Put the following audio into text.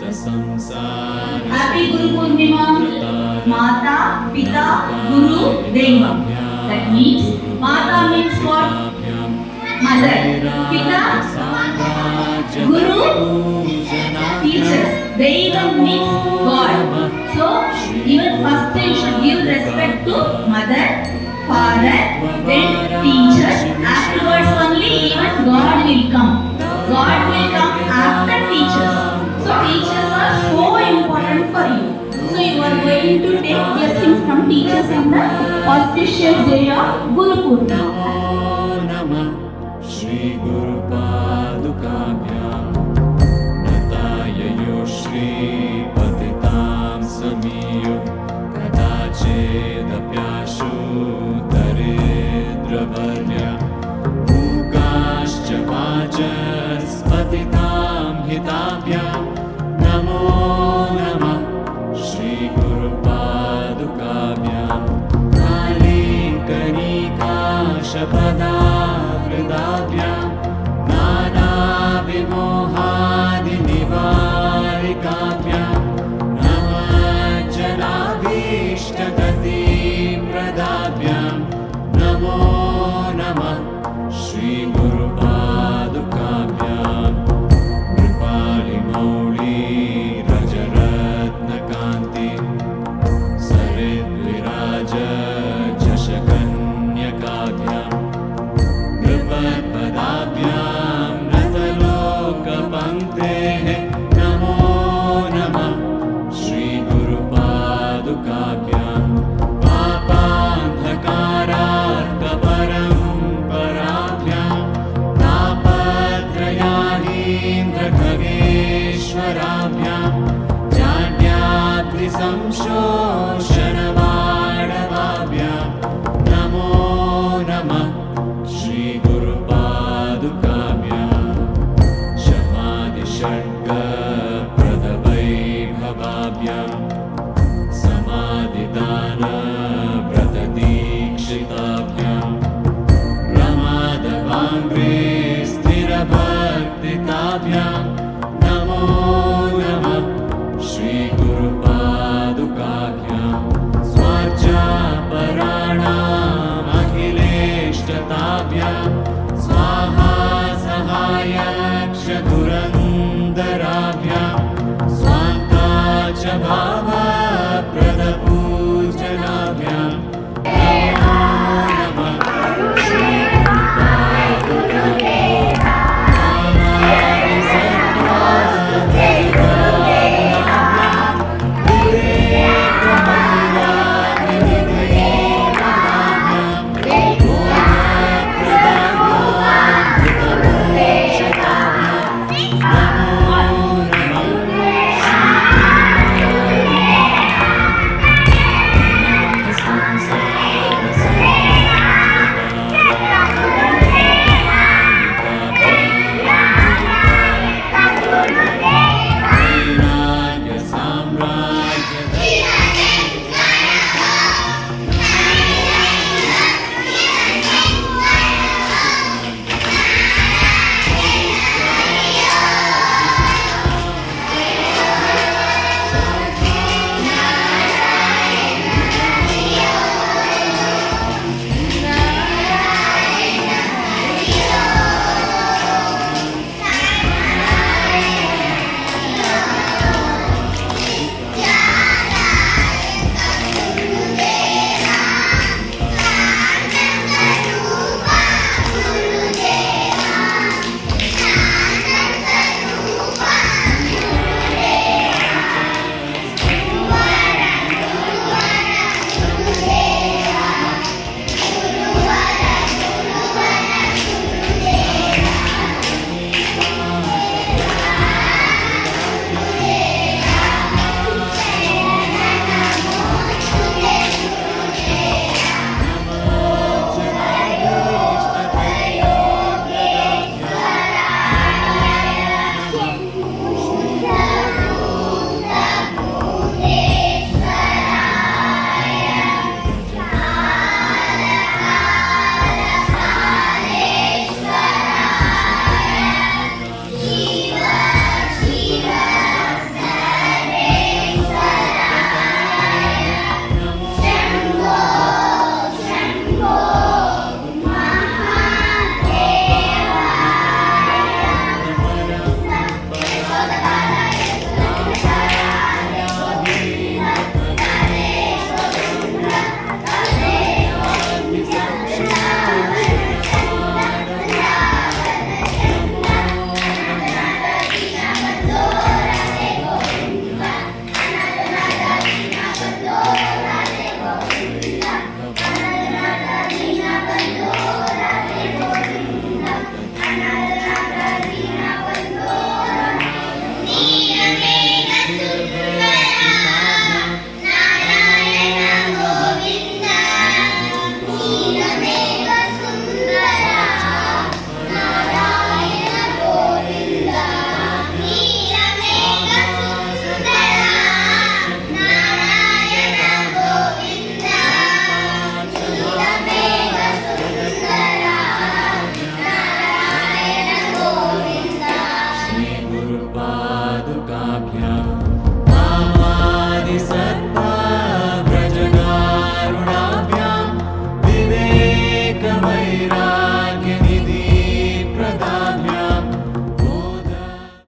Happy Guru Purnima. Mata, Pita, Guru, Deva. That means Mata means what? Mother. Pita, Guru, teachers. Deva means God. So even first you should give respect to mother, father, then teachers. Afterwards only even God will come. God will come after teachers. So teachers are so important for you. So you are going to take blessings from teachers on the auspicious day of Guru Purnima. Shri Guru Padukabhyam Natayayo Shri Patitam Samiyo Kadachedapyashu Daridravanya Mukascha Vajas Patitam Hitabhyam Namo Namah Shri Guru Padukabhyam Kali Kanika Shapada Vridabhyam Nana Vimohadi Nivarikabhyam Janabhishtakati Pradabhyam Namo Namah Shri Guru Padukabhyam Kripali Mauli Rajaratna Kanti Sarit Viraja Jashakanyakabhyam Kripat Padabhyam Nataloka Panktehe Namo Namah Shri Guru Padukabhyam Papandhakarat Kaparam Parabhyam Tapatrayahindra Khageshwarabhyam Janyatri Samshoshanavadavabhyam Namo Namah Shri Guru Padukabhyam Shamadhi Sharga Pradavaibhavabhyam Samadhidana Pratadikshitabhyam Ramadavangre Sthirabhaktitabhyam Namo Namah Shri Guru Padukabhyam Swarja Paranam Akhileshtatabhyam